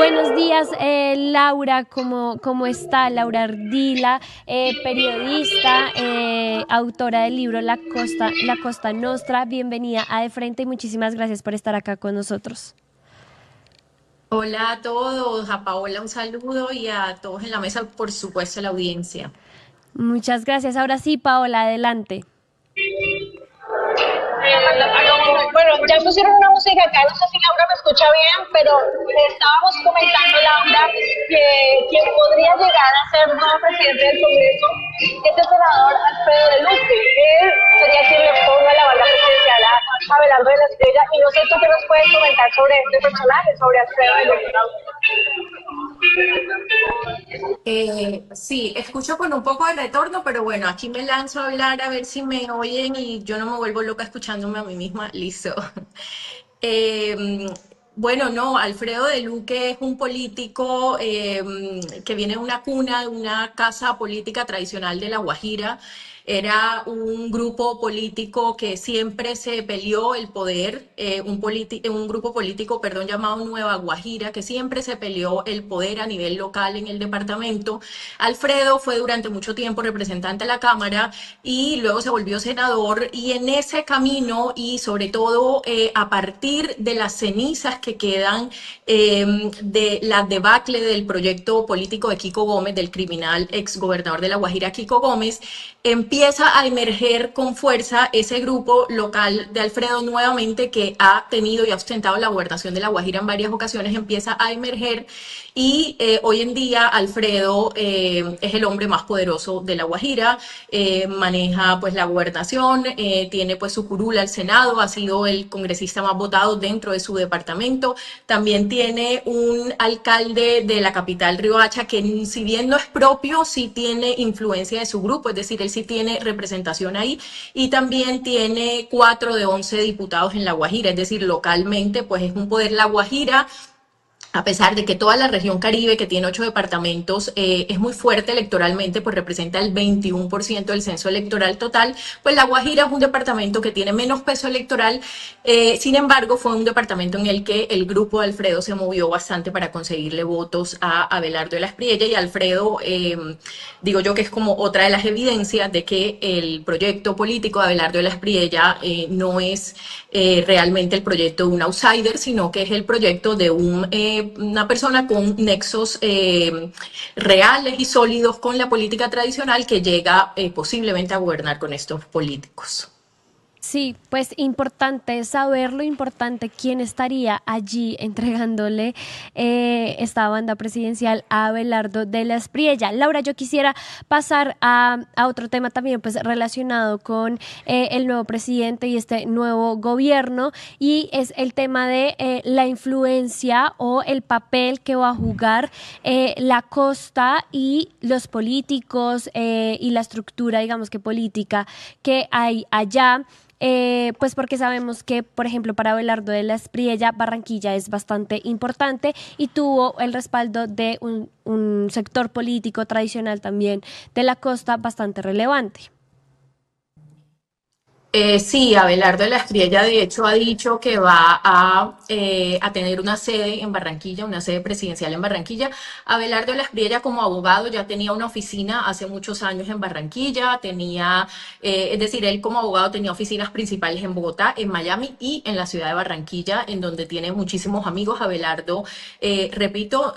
Buenos días, Laura, ¿cómo está? Laura Ardila, periodista, autora del libro La Costa Nostra. Bienvenida a De Frente y muchísimas gracias por estar acá con nosotros. Hola a todos, a Paola un saludo y a todos en la mesa, por supuesto, a la audiencia. Muchas gracias. Ahora sí, Paola, adelante. Bueno, ya pusieron una música acá, no sé si Laura me escucha bien, pero estábamos comentando, Laura, que quien podría llegar a ser nuevo presidente del Congreso es el senador Alfredo de Luque. Él sería quien le ponga la banda presidencial a Abelardo de la Estrella. Y no sé tú qué nos puedes comentar sobre este personaje, sobre Alfredo de Luque. Sí, escucho con un poco de retorno, pero bueno, aquí me lanzo a hablar a ver si me oyen y yo no me vuelvo loca escuchándome a mí misma. Listo. Eh, bueno, no, Alfredo de Luque es un político que viene de una cuna, de una casa política tradicional de La Guajira. Era un grupo político que siempre se peleó el poder, un grupo político, perdón, llamado Nueva Guajira, que siempre se peleó el poder a nivel local en el departamento. Alfredo fue durante mucho tiempo representante de la Cámara y luego se volvió senador, y en ese camino y sobre todo a partir de las cenizas que quedan de la debacle del proyecto político de Kiko Gómez, del criminal ex gobernador de La Guajira, Kiko Gómez, empieza a emerger con fuerza ese grupo local de Alfredo nuevamente, que ha tenido y ha ostentado la gobernación de La Guajira en varias ocasiones, empieza a emerger y hoy en día Alfredo es el hombre más poderoso de La Guajira, maneja pues la gobernación, tiene pues su curula al Senado, ha sido el congresista más votado dentro de su departamento, también tiene un alcalde de la capital Riohacha que, si bien no es propio, sí tiene influencia de su grupo, es decir, él sí tiene representación ahí, y también tiene 4 de 11 diputados en La Guajira, es decir, localmente pues es un poder La Guajira. A pesar de que toda la región Caribe, que tiene 8 departamentos, es muy fuerte electoralmente, pues representa el 21% del censo electoral total, pues La Guajira es un departamento que tiene menos peso electoral. Sin embargo, fue un departamento en el que el grupo de Alfredo se movió bastante para conseguirle votos a Abelardo de la Espriella, y Alfredo, digo yo que es como otra de las evidencias de que el proyecto político de Abelardo de la Espriella no es realmente el proyecto de un outsider, sino que es el proyecto de una persona con nexos reales y sólidos con la política tradicional, que llega posiblemente a gobernar con estos políticos. Sí, pues importante saberlo, importante quién estaría allí entregándole esta banda presidencial a Abelardo de la Espriella. Laura, yo quisiera pasar a otro tema también pues relacionado con el nuevo presidente y este nuevo gobierno, y es el tema de la influencia o el papel que va a jugar la costa y los políticos y la estructura, digamos que política que hay allá. Pues porque sabemos que, por ejemplo, para Abelardo de la Espriella, Barranquilla es bastante importante y tuvo el respaldo de un sector político tradicional también de la costa bastante relevante. Sí, Abelardo de la Espriella de hecho ha dicho que va a tener una sede en Barranquilla, una sede presidencial en Barranquilla. Abelardo de la Espriella, como abogado, ya tenía una oficina hace muchos años en Barranquilla, es decir, él como abogado tenía oficinas principales en Bogotá, en Miami y en la ciudad de Barranquilla, en donde tiene muchísimos amigos. Abelardo, repito,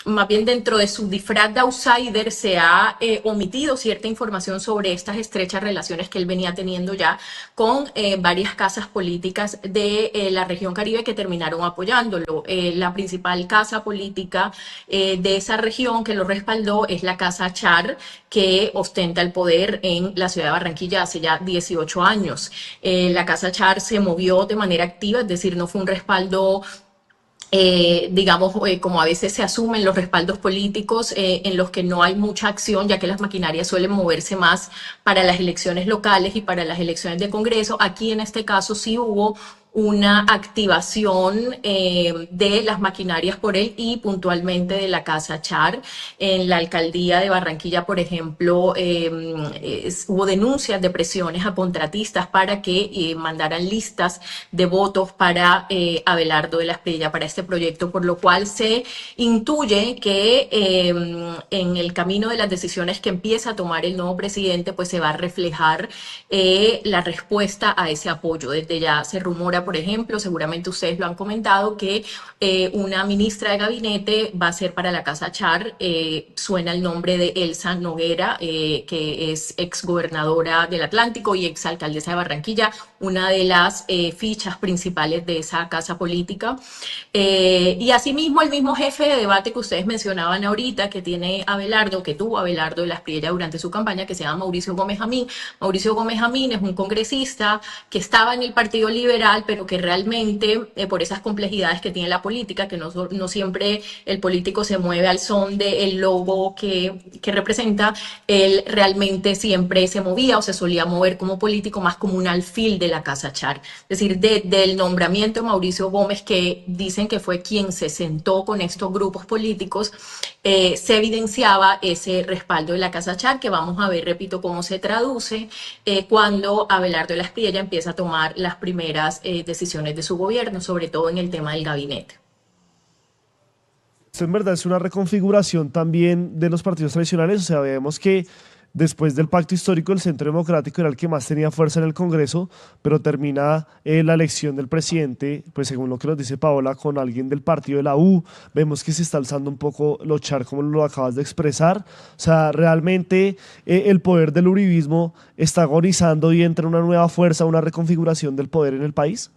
más bien dentro de su disfraz de outsider se ha omitido cierta información sobre estas estrechas relaciones que él venía teniendo ya con varias casas políticas de la región Caribe, que terminaron apoyándolo. La principal casa política de esa región que lo respaldó es la Casa Char, que ostenta el poder en la ciudad de Barranquilla hace ya 18 años. La Casa Char se movió de manera activa, es decir, no fue un respaldo digamos, como a veces se asumen los respaldos políticos en los que no hay mucha acción, ya que las maquinarias suelen moverse más para las elecciones locales y para las elecciones de Congreso. Aquí en este caso sí hubo una activación de las maquinarias por él y puntualmente de la Casa Char. En la alcaldía de Barranquilla, por ejemplo, hubo denuncias de presiones a contratistas para que mandaran listas de votos para Abelardo de la Espriella, para este proyecto, por lo cual se intuye que en el camino de las decisiones que empieza a tomar el nuevo presidente, pues se va a reflejar la respuesta a ese apoyo. Desde ya se rumora, por ejemplo, seguramente ustedes lo han comentado, que una ministra de gabinete va a ser para la Casa Char. Suena el nombre de Elsa Noguera, que es exgobernadora del Atlántico y exalcaldesa de Barranquilla, una de las fichas principales de esa casa política. Y asimismo, el mismo jefe de debate que ustedes mencionaban ahorita, que tiene Abelardo, que tuvo Abelardo de la Espriella durante su campaña, que se llama Mauricio Gómez Jamín. Mauricio Gómez Jamín es un congresista que estaba en el Partido Liberal, pero que realmente, por esas complejidades que tiene la política, que no siempre el político se mueve al son del logo que representa, él realmente siempre se movía o se solía mover como político más como un alfil de la Casa Char. Es decir, del nombramiento de Mauricio Gómez, que dicen que fue quien se sentó con estos grupos políticos, se evidenciaba ese respaldo de la Casa Char, que vamos a ver, repito, cómo se traduce cuando Abelardo de la Espriella empieza a tomar las primeras decisiones de su gobierno, sobre todo en el tema del gabinete. Esto en verdad es una reconfiguración también de los partidos tradicionales. O sea, vemos que después del pacto histórico, el Centro Democrático era el que más tenía fuerza en el Congreso, pero termina la elección del presidente, pues según lo que nos dice Paola, con alguien del partido de la U. Vemos que se está alzando un poco lo Char, como lo acabas de expresar. O sea, realmente el poder del uribismo está agonizando y entra una nueva fuerza, una reconfiguración del poder en el país.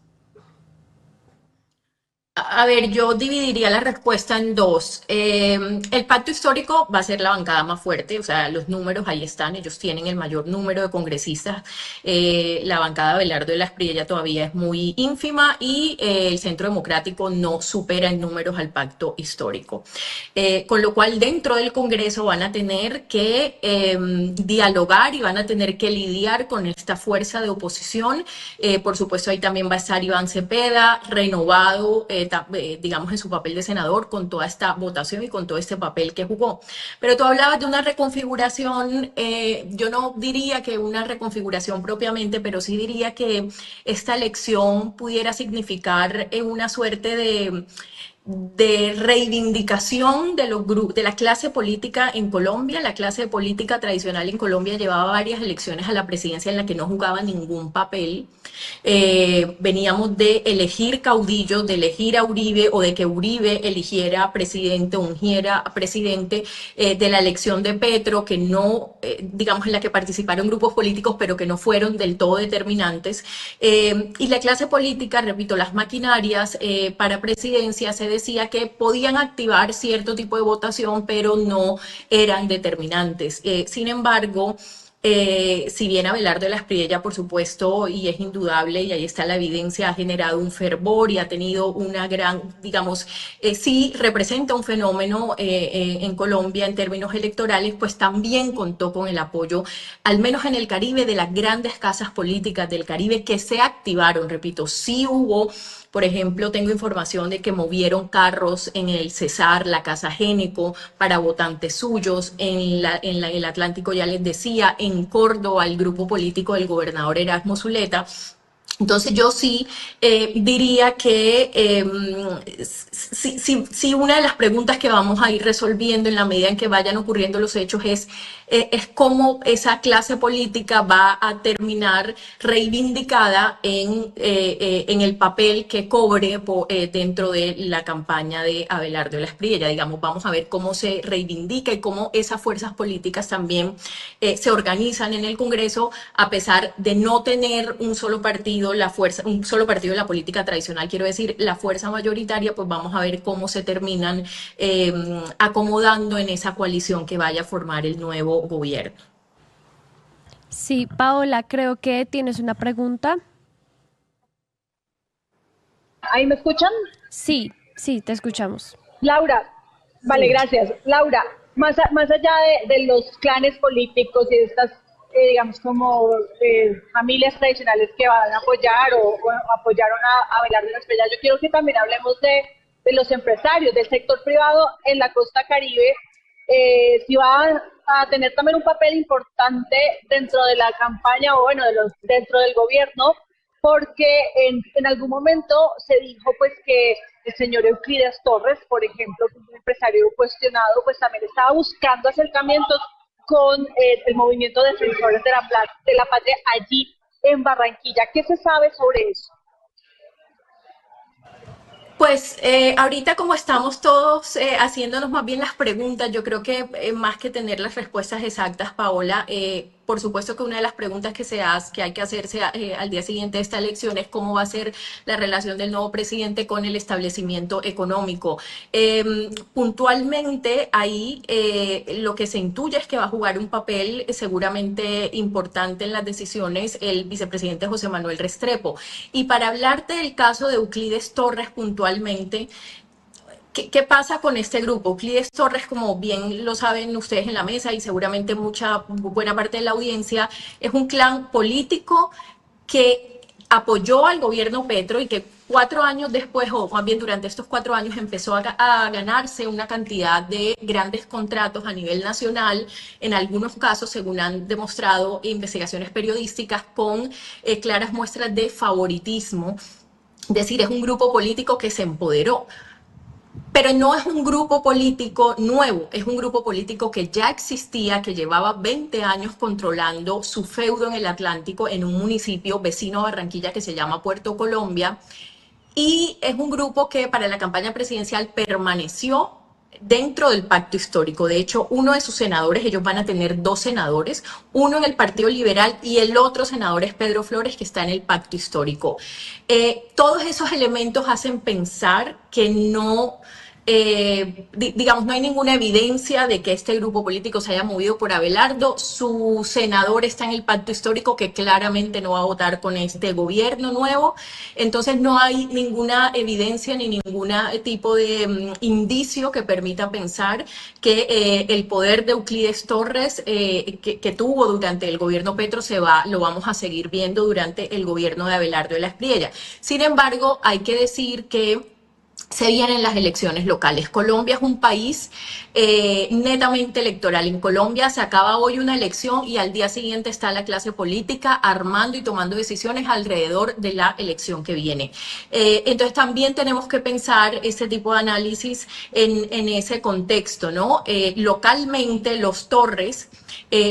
A ver, yo dividiría la respuesta en dos. El pacto histórico va a ser la bancada más fuerte, o sea, los números ahí están, ellos tienen el mayor número de congresistas. La bancada de Abelardo de la Espriella todavía es muy ínfima y el Centro Democrático no supera en números al pacto histórico. Con lo cual, dentro del Congreso van a tener que dialogar y van a tener que lidiar con esta fuerza de oposición. Por supuesto, ahí también va a estar Iván Cepeda, renovado, digamos, en su papel de senador, con toda esta votación y con todo este papel que jugó. Pero tú hablabas de una reconfiguración, yo no diría que una reconfiguración propiamente, pero sí diría que esta elección pudiera significar una suerte de reivindicación de de la clase política en Colombia. La clase política tradicional en Colombia llevaba varias elecciones a la presidencia en la que no jugaba ningún papel. Veníamos de elegir caudillos, de elegir a Uribe, o de que Uribe eligiera presidente, ungiera presidente, de la elección de Petro, que no, digamos, en la que participaron grupos políticos, pero que no fueron del todo determinantes. Y la clase política, repito, las maquinarias para presidencia, se decía que podían activar cierto tipo de votación, pero no eran determinantes. Sin embargo, si bien Abelardo de la Espriella, por supuesto, y es indudable, y ahí está la evidencia, ha generado un fervor y ha tenido una gran, digamos, sí representa un fenómeno en Colombia en términos electorales, pues también contó con el apoyo, al menos en el Caribe, de las grandes casas políticas del Caribe que se activaron. Repito, sí hubo. Por ejemplo, tengo información de que movieron carros en el Cesar, la Casa Génico, para votantes suyos. En el Atlántico, ya les decía, en Córdoba, el grupo político del gobernador Erasmo Zuleta. Entonces yo sí diría que sí, una de las preguntas que vamos a ir resolviendo en la medida en que vayan ocurriendo los hechos es cómo esa clase política va a terminar reivindicada en el papel que cobre dentro de la campaña de Abelardo de la Espriella. Digamos, vamos a ver cómo se reivindica y cómo esas fuerzas políticas también se organizan en el Congreso, a pesar de no tener un solo partido, un solo partido de la política tradicional, quiero decir, la fuerza mayoritaria. Pues vamos a ver cómo se terminan acomodando en esa coalición que vaya a formar el nuevo gobierno. Sí, Paola, creo que tienes una pregunta. ¿Ahí me escuchan? Sí, te escuchamos. Laura, vale, gracias. Laura, más allá de los clanes políticos y de estas digamos, como familias tradicionales que van a apoyar o apoyaron a Abelardo de la Espriella. Yo quiero que también hablemos de los empresarios, del sector privado en la costa Caribe, si va a tener también un papel importante dentro de la campaña o bueno, dentro del gobierno, porque en algún momento se dijo pues que el señor Euclides Torres, por ejemplo, que es un empresario cuestionado, pues también estaba buscando acercamientos con el movimiento de defensores de la patria allí en Barranquilla. ¿Qué se sabe sobre eso? Pues ahorita como estamos todos haciéndonos más bien las preguntas, yo creo que más que tener las respuestas exactas, Paola, por supuesto que una de las preguntas que hay que hacerse al día siguiente de esta elección es cómo va a ser la relación del nuevo presidente con el establecimiento económico. Puntualmente ahí lo que se intuye es que va a jugar un papel seguramente importante en las decisiones el vicepresidente José Manuel Restrepo. Y para hablarte del caso de Euclides Torres puntualmente, ¿qué pasa con este grupo? Euclides Torres, como bien lo saben ustedes en la mesa y seguramente buena parte de la audiencia, es un clan político que apoyó al gobierno Petro y que 4 años después, o más bien durante estos 4 años, empezó a ganarse una cantidad de grandes contratos a nivel nacional, en algunos casos, según han demostrado investigaciones periodísticas, con claras muestras de favoritismo. Es decir, es un grupo político que se empoderó. Pero no es un grupo político nuevo, es un grupo político que ya existía, que llevaba 20 años controlando su feudo en el Atlántico, en un municipio vecino a Barranquilla que se llama Puerto Colombia. Y es un grupo que para la campaña presidencial permaneció dentro del pacto histórico. De hecho, uno de sus senadores, ellos van a tener 2 senadores, uno en el Partido Liberal y el otro senador es Pedro Flores, que está en el pacto histórico. Todos esos elementos hacen pensar que no... digamos, no hay ninguna evidencia de que este grupo político se haya movido por Abelardo. Su senador está en el pacto histórico que claramente no va a votar con este gobierno nuevo. Entonces no hay ninguna evidencia ni ningún tipo de indicio que permita pensar que el poder de Euclides Torres que tuvo durante el gobierno Petro lo vamos a seguir viendo durante el gobierno de Abelardo de la Espriella. Sin embargo, hay que decir que se vienen las elecciones locales. Colombia es un país netamente electoral. En Colombia se acaba hoy una elección y al día siguiente está la clase política armando y tomando decisiones alrededor de la elección que viene. Entonces también tenemos que pensar este tipo de análisis en ese contexto, ¿no? Localmente los Torres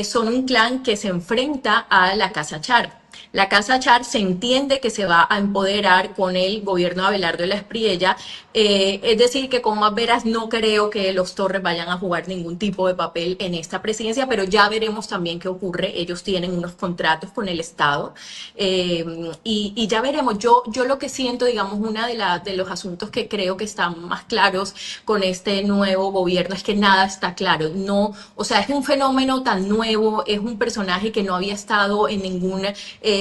son un clan que se enfrenta a la Casa Char. La Casa Char se entiende que se va a empoderar con el gobierno de Abelardo de la Espriella, es decir, que con más veras no creo que los Torres vayan a jugar ningún tipo de papel en esta presidencia, pero ya veremos también qué ocurre. Ellos tienen unos contratos con el Estado y ya veremos. Yo lo que siento, digamos, uno de los asuntos que creo que están más claros con este nuevo gobierno es que nada está claro. No, o sea, es un fenómeno tan nuevo, es un personaje que no había estado en ningún...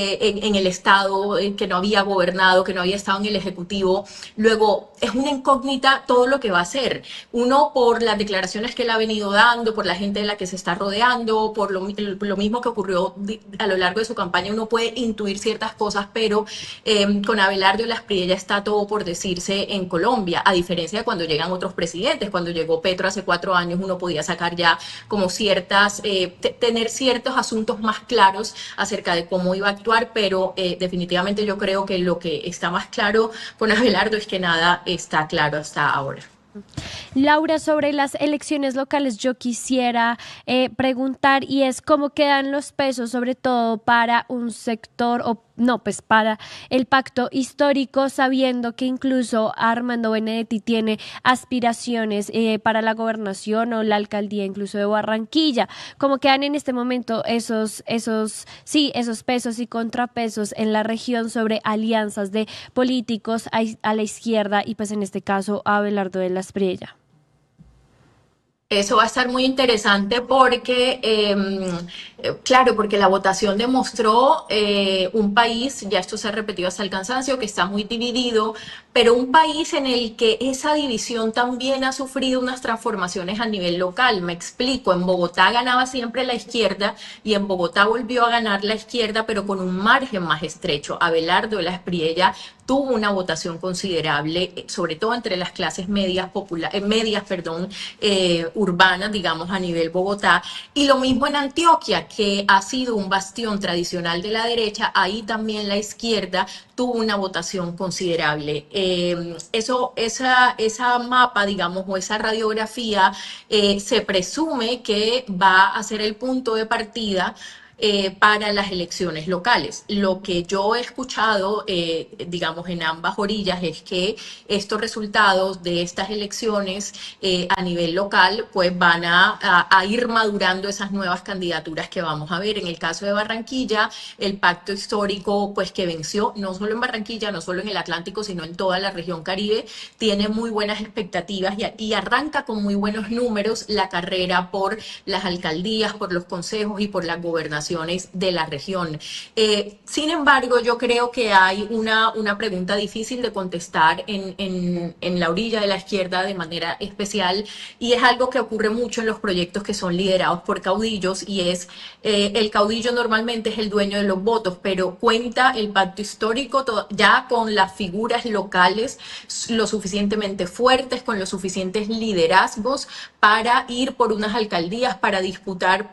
en el Estado, que no había gobernado, que no había estado en el Ejecutivo. Luego, es una incógnita todo lo que va a hacer. Uno, por las declaraciones que él ha venido dando, por la gente de la que se está rodeando, por lo mismo que ocurrió a lo largo de su campaña, uno puede intuir ciertas cosas, pero con Abelardo de la Espriella está todo por decirse en Colombia, a diferencia de cuando llegan otros presidentes. Cuando llegó Petro hace 4 años, uno podía sacar ya como tener ciertos asuntos más claros acerca de cómo iba a actuar, pero definitivamente yo creo que lo que está más claro con Abelardo es que nada está claro hasta ahora. Laura, sobre las elecciones locales yo quisiera preguntar y es cómo quedan los pesos, sobre todo para un sector pues para el pacto histórico, sabiendo que incluso Armando Benedetti tiene aspiraciones para la gobernación o la alcaldía incluso de Barranquilla. ¿Cómo quedan en este momento esos pesos y contrapesos en la región sobre alianzas de políticos a la izquierda y pues en este caso a Abelardo de la Espriella? Eso va a estar muy interesante porque, claro, porque la votación demostró un país, ya esto se ha repetido hasta el cansancio, que está muy dividido, pero un país en el que esa división también ha sufrido unas transformaciones a nivel local. Me explico, en Bogotá ganaba siempre la izquierda y en Bogotá volvió a ganar la izquierda, pero con un margen más estrecho. Abelardo de la Espriella tuvo una votación considerable, sobre todo entre las clases medias, perdón, urbanas, digamos, a nivel Bogotá. Y lo mismo en Antioquia, que ha sido un bastión tradicional de la derecha, ahí también la izquierda tuvo una votación considerable. Esa mapa, digamos, o esa radiografía, se presume que va a ser el punto de partida para las elecciones locales. Lo que yo he escuchado, digamos, en ambas orillas es que estos resultados de estas elecciones a nivel local pues van a ir madurando esas nuevas candidaturas que vamos a ver. En el caso de Barranquilla, el pacto histórico pues que venció, no solo en Barranquilla, no solo en el Atlántico, sino en toda la región Caribe, tiene muy buenas expectativas y arranca con muy buenos números la carrera por las alcaldías, por los consejos y por las gobernaciones de la región. Sin embargo, yo creo que hay una pregunta difícil de contestar en la orilla de la izquierda de manera especial, y es algo que ocurre mucho en los proyectos que son liderados por caudillos, y es el caudillo normalmente es el dueño de los votos, pero cuenta el pacto histórico ya con las figuras locales lo suficientemente fuertes, con los suficientes liderazgos para ir por unas alcaldías, para disputar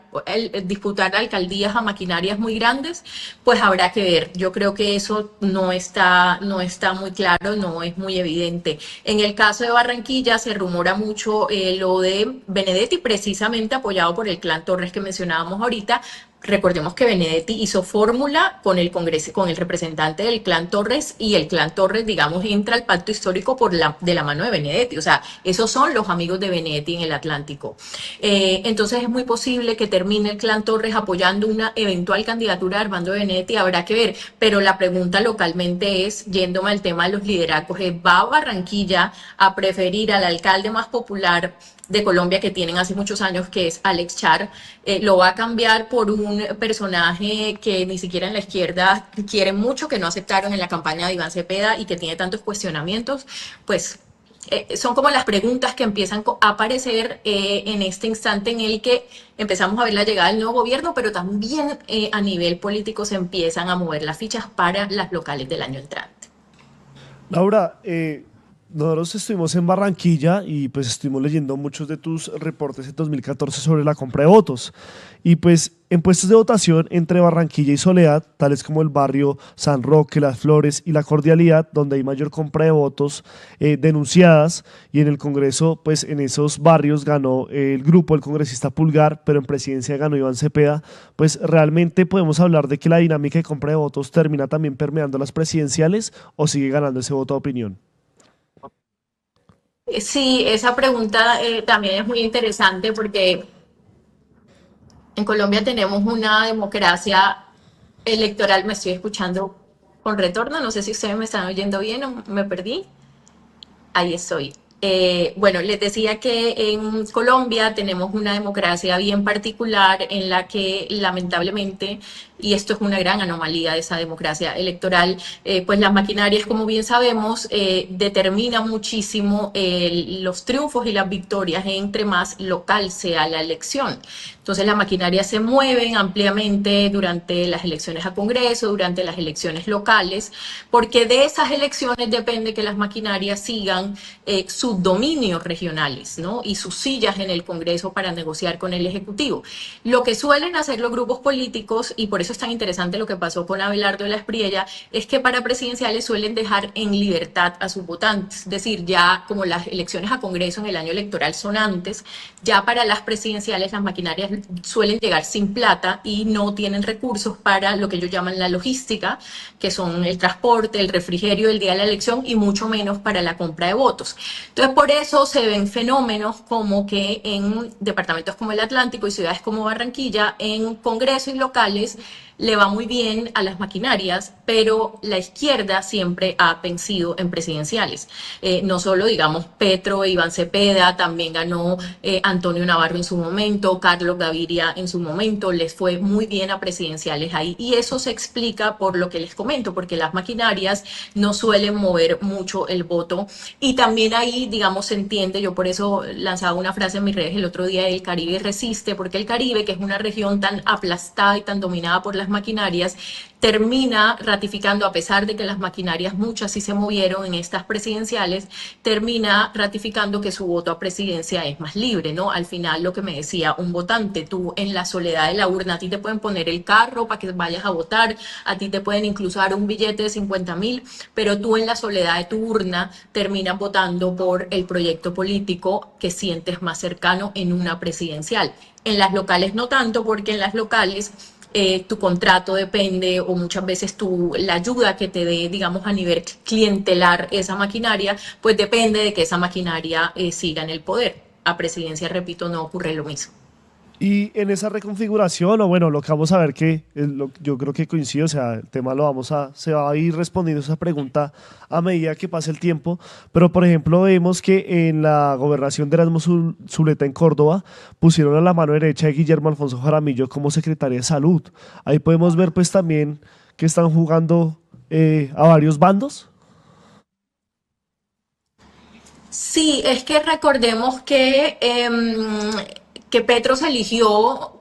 alcaldías a maquinarias muy grandes. Pues habrá que ver. Yo creo que eso no está muy claro, no es muy evidente. En el caso de Barranquilla se rumora mucho lo de Benedetti, precisamente apoyado por el clan Torres que mencionábamos ahorita. Recordemos que Benedetti hizo fórmula con el Congreso, con el representante del clan Torres, y el clan Torres, digamos, entra al pacto histórico de la mano de Benedetti. O sea, esos son los amigos de Benedetti en el Atlántico. Entonces es muy posible que termine el clan Torres apoyando una eventual candidatura de Armando Benedetti, habrá que ver. Pero la pregunta localmente es, yéndome al tema de los liderazgos, ¿va Barranquilla a preferir al alcalde más popular de Colombia que tienen hace muchos años, que es Alex Char? Lo va a cambiar por un personaje que ni siquiera en la izquierda quieren mucho, que no aceptaron en la campaña de Iván Cepeda y que tiene tantos cuestionamientos? Pues son como las preguntas que empiezan a aparecer en este instante en el que empezamos a ver la llegada del nuevo gobierno, pero también a nivel político se empiezan a mover las fichas para las locales del año entrante. Laura, nosotros estuvimos en Barranquilla y pues estuvimos leyendo muchos de tus reportes en 2014 sobre la compra de votos. Y pues en puestos de votación entre Barranquilla y Soledad, tales como el barrio San Roque, Las Flores y La Cordialidad, donde hay mayor compra de votos denunciadas, y en el Congreso, pues en esos barrios ganó el grupo, el congresista Pulgar, pero en presidencia ganó Iván Cepeda. Pues realmente podemos hablar de que la dinámica de compra de votos termina también permeando las presidenciales, o sigue ganando ese voto de opinión. Sí, esa pregunta también es muy interesante porque en Colombia tenemos una democracia electoral. Me estoy escuchando con retorno, no sé si ustedes me están oyendo bien o me perdí. Ahí estoy. Bueno, les decía que en Colombia tenemos una democracia bien particular en la que lamentablemente, y esto es una gran anomalía de esa democracia electoral, pues las maquinarias, como bien sabemos, determinan muchísimo los triunfos y las victorias entre más local sea la elección. Entonces las maquinarias se mueven ampliamente durante las elecciones a Congreso, durante las elecciones locales, porque de esas elecciones depende que las maquinarias sigan sus dominios regionales, ¿no? Y sus sillas en el Congreso para negociar con el Ejecutivo. Lo que suelen hacer los grupos políticos, y por eso es tan interesante lo que pasó con Abelardo de la Espriella, es que para presidenciales suelen dejar en libertad a sus votantes. Es decir, ya como las elecciones a Congreso en el año electoral son antes, ya para las presidenciales las maquinarias suelen llegar sin plata y no tienen recursos para lo que ellos llaman la logística, que son el transporte, el refrigerio el día de la elección, y mucho menos para la compra de votos. Entonces, por eso se ven fenómenos como que en departamentos como el Atlántico y ciudades como Barranquilla, en congresos y locales, le va muy bien a las maquinarias, pero la izquierda siempre ha vencido en presidenciales. No solo, digamos, Petro e Iván Cepeda, también ganó Antonio Navarro en su momento, Carlos Gaviria en su momento, les fue muy bien a presidenciales ahí. Y eso se explica por lo que les comento, porque las maquinarias no suelen mover mucho el voto. Y también ahí, digamos, se entiende, yo por eso lanzaba una frase en mis redes el otro día, el Caribe resiste, porque el Caribe, que es una región tan aplastada y tan dominada por las maquinarias, termina ratificando, a pesar de que las maquinarias muchas sí se movieron en estas presidenciales, termina ratificando que su voto a presidencia es más libre, ¿no? Al final, lo que me decía un votante, tú en la soledad de la urna, a ti te pueden poner el carro para que vayas a votar, a ti te pueden incluso dar un billete de 50.000, pero tú en la soledad de tu urna terminas votando por el proyecto político que sientes más cercano en una presidencial. En las locales no tanto, porque en las locales tu contrato depende, o muchas veces la ayuda que te dé, digamos, a nivel clientelar esa maquinaria, pues depende de que esa maquinaria siga en el poder. A presidencia, repito, no ocurre lo mismo. Y en esa reconfiguración, o bueno, lo que vamos a ver que yo creo que coincide, o sea, el tema se va a ir respondiendo esa pregunta a medida que pase el tiempo, pero por ejemplo vemos que en la gobernación de Erasmo Zuleta en Córdoba pusieron a la mano derecha de Guillermo Alfonso Jaramillo como secretaria de Salud. Ahí podemos ver pues también que están jugando a varios bandos. Sí, es que recordemos que Petro se eligió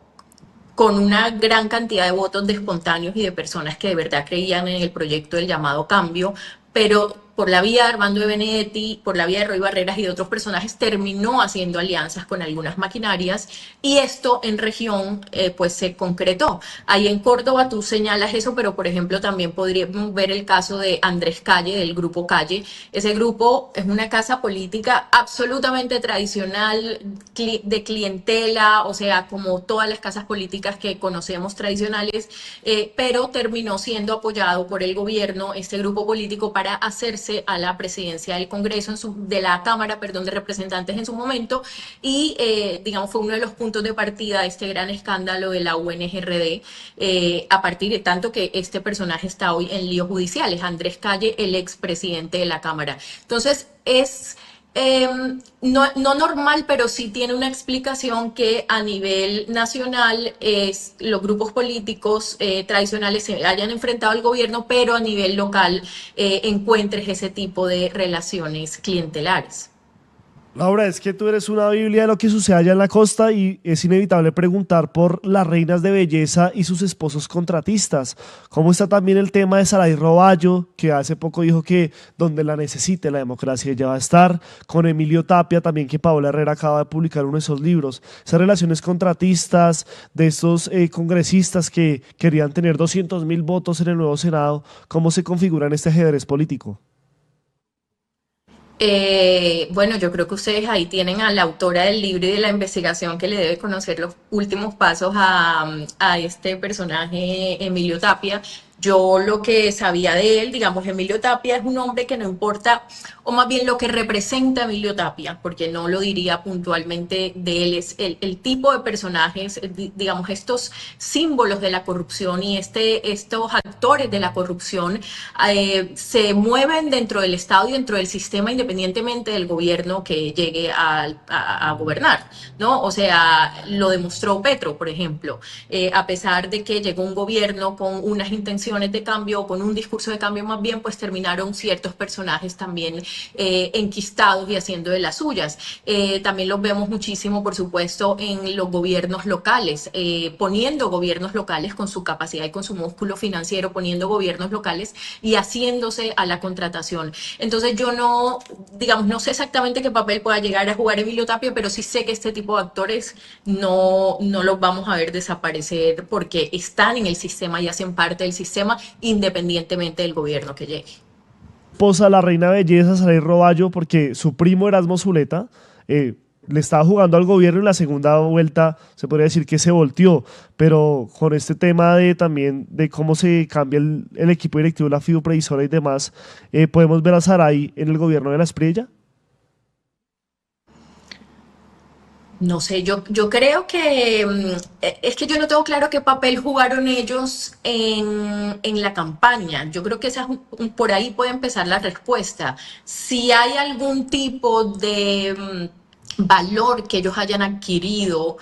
con una gran cantidad de votos de espontáneos y de personas que de verdad creían en el proyecto del llamado cambio, pero por la vía de Armando de Benedetti, por la vía de Roy Barreras y de otros personajes, terminó haciendo alianzas con algunas maquinarias, y esto en región pues se concretó. Ahí en Córdoba tú señalas eso, pero por ejemplo también podríamos ver el caso de Andrés Calle, del grupo Calle. Ese grupo es una casa política absolutamente tradicional, de clientela, o sea, como todas las casas políticas que conocemos tradicionales, pero terminó siendo apoyado por el gobierno, este grupo político, para hacerse a la presidencia del Congreso, de la Cámara, perdón, de Representantes en su momento, y digamos fue uno de los puntos de partida de este gran escándalo de la UNGRD, a partir de tanto que este personaje está hoy en líos judiciales, Andrés Calle, el expresidente de la Cámara. Entonces es no normal, pero sí tiene una explicación que a nivel nacional los grupos políticos tradicionales se hayan enfrentado al gobierno, pero a nivel local encuentres ese tipo de relaciones clientelares. Laura, es que tú eres una biblia de lo que sucede allá en la costa y es inevitable preguntar por las reinas de belleza y sus esposos contratistas. ¿Cómo está también el tema de Saray Roballo, que hace poco dijo que donde la necesite la democracia ella va a estar? Con Emilio Tapia también, que Paola Herrera acaba de publicar uno de esos libros. Esas relaciones contratistas de estos congresistas que querían tener 200.000 votos en el nuevo Senado, ¿cómo se configura en este ajedrez político? Bueno, yo creo que ustedes ahí tienen a la autora del libro y de la investigación, que le debe conocer los últimos pasos a este personaje, Emilio Tapia. Yo lo que sabía de él, digamos, Emilio Tapia es un hombre que no importa, o más bien lo que representa Emilio Tapia, porque no lo diría puntualmente de él, es el tipo de personajes, digamos, estos símbolos de la corrupción y estos actores de la corrupción se mueven dentro del Estado y dentro del sistema, independientemente del gobierno que llegue a gobernar, ¿no? O sea, lo demostró Petro, por ejemplo, a pesar de que llegó un gobierno con unas intenciones de cambio, con un discurso de cambio más bien, pues terminaron ciertos personajes también enquistados y haciendo de las suyas. También los vemos muchísimo, por supuesto, en los gobiernos locales, poniendo gobiernos locales con su capacidad y con su músculo financiero, poniendo gobiernos locales y haciéndose a la contratación. Entonces yo no, digamos, no sé exactamente qué papel pueda llegar a jugar Emilio Tapia, pero sí sé que este tipo de actores no los vamos a ver desaparecer, porque están en el sistema y hacen parte del sistema independientemente del gobierno que llegue. Posa la reina belleza, Saray Roballo, porque su primo Erasmo Zuleta le estaba jugando al gobierno, y la segunda vuelta se podría decir que se volteó, pero con este tema también de cómo se cambia el equipo directivo, la FIU previsora y demás, podemos ver a Saray en el gobierno de la Espriella. No sé, yo creo que es que yo no tengo claro qué papel jugaron ellos en la campaña. Yo creo que por ahí puede empezar la respuesta. Si hay algún tipo de valor que ellos hayan adquirido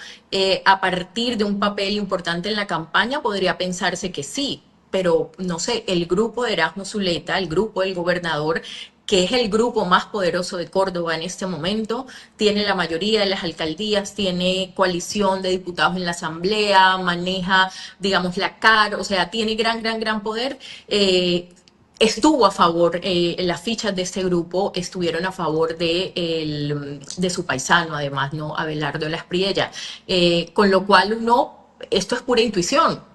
a partir de un papel importante en la campaña, podría pensarse que sí. Pero no sé, el grupo de Erasmo Zuleta, el grupo del gobernador, que es el grupo más poderoso de Córdoba en este momento, tiene la mayoría de las alcaldías, tiene coalición de diputados en la asamblea, maneja, digamos, la CAR, o sea, tiene gran poder. Estuvo a favor, las fichas de este grupo estuvieron a favor de su paisano, además, ¿no? Abelardo Las Priella. Con lo cual esto es pura intuición.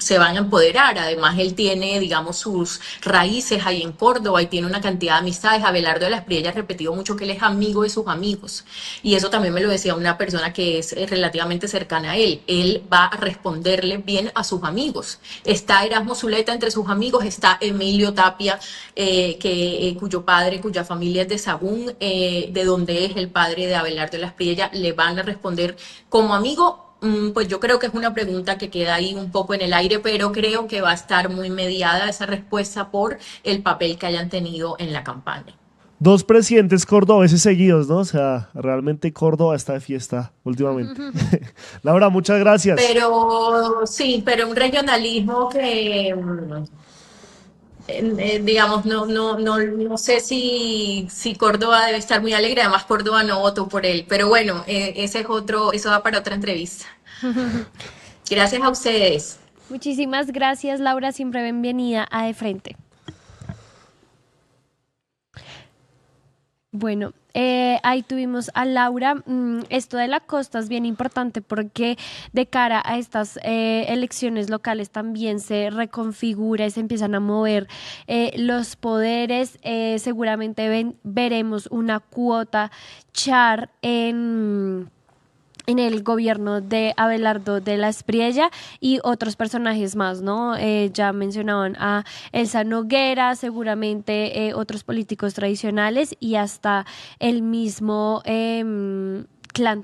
Se van a empoderar, además él tiene, digamos, sus raíces ahí en Córdoba y tiene una cantidad de amistades. Abelardo de Las Priella ha repetido mucho que él es amigo de sus amigos, y eso también me lo decía una persona que es relativamente cercana a él va a responderle bien a sus amigos. Está Erasmo Zuleta entre sus amigos, está Emilio Tapia, cuya familia es de Sagún, de donde es el padre de Abelardo de Las Priella. Le van a responder como amigo. Pues yo creo que es una pregunta que queda ahí un poco en el aire, pero creo que va a estar muy mediada esa respuesta por el papel que hayan tenido en la campaña. 2 presidentes cordobeses seguidos, ¿no? O sea, realmente Córdoba está de fiesta últimamente. Laura, muchas gracias. Pero un regionalismo que, digamos, no sé si Córdoba debe estar muy alegre. Además, Córdoba no votó por él. Pero bueno, eso va para otra entrevista. Gracias a ustedes. Muchísimas gracias, Laura. Siempre bienvenida a De Frente. Bueno, ahí tuvimos a Laura. Esto de la costa es bien importante porque de cara a estas elecciones locales también se reconfigura y se empiezan a mover los poderes. Seguramente veremos una cuota char en el gobierno de Abelardo de Las Priella y otros personajes más, ¿no? Ya mencionaban a Elsa Noguera, seguramente otros políticos tradicionales y hasta el mismo Clan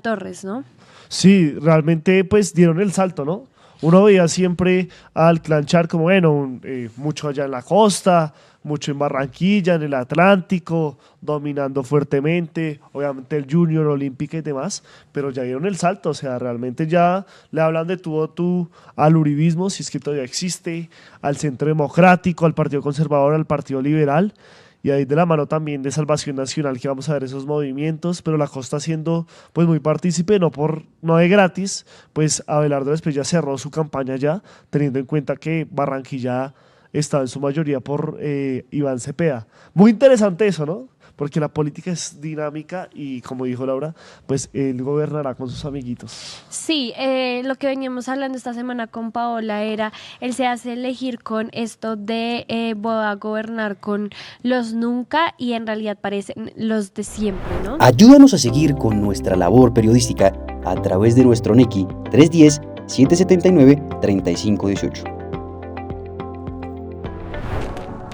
Torres, ¿no? Sí, realmente pues dieron el salto, ¿no? Uno veía siempre al Clan Char como, bueno, mucho allá en la costa, mucho en Barranquilla, en el Atlántico, dominando fuertemente, obviamente el Junior, Olímpica y demás, pero ya dieron el salto, o sea, realmente ya le hablan de tú al uribismo, si es que todavía existe, al Centro Democrático, al Partido Conservador, al Partido Liberal, y ahí de la mano también de Salvación Nacional, que vamos a ver esos movimientos, pero la costa siendo pues muy partícipe, no de gratis, pues Abelardo después ya cerró su campaña ya, teniendo en cuenta que Barranquilla estaba en su mayoría por Iván Cepeda. Muy interesante eso, ¿no? Porque la política es dinámica y, como dijo Laura, pues él gobernará con sus amiguitos. Sí, lo que veníamos hablando esta semana con Paola era, él se hace elegir con esto de voy a gobernar con los nunca y en realidad parecen los de siempre, ¿no? Ayúdanos a seguir con nuestra labor periodística a través de nuestro NECI 310-779-3518.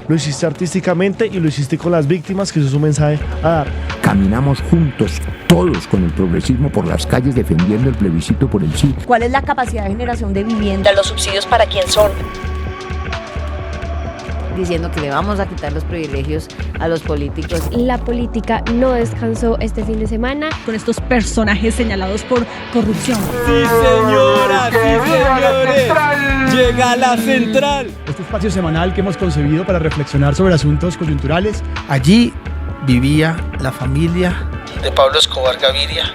Lo hiciste artísticamente y lo hiciste con las víctimas, que eso es un mensaje a dar. Caminamos juntos, todos con el progresismo por las calles defendiendo el plebiscito por el sí. ¿Cuál es la capacidad de generación de vivienda? ¿Los subsidios para quién son? Diciendo que le vamos a quitar los privilegios a los políticos. La política no descansó este fin de semana. Con estos personajes señalados por corrupción. Sí, señoras, sí, señores. Llega la central. Este espacio semanal que hemos concebido para reflexionar sobre asuntos coyunturales. Allí vivía la familia de Pablo Escobar Gaviria.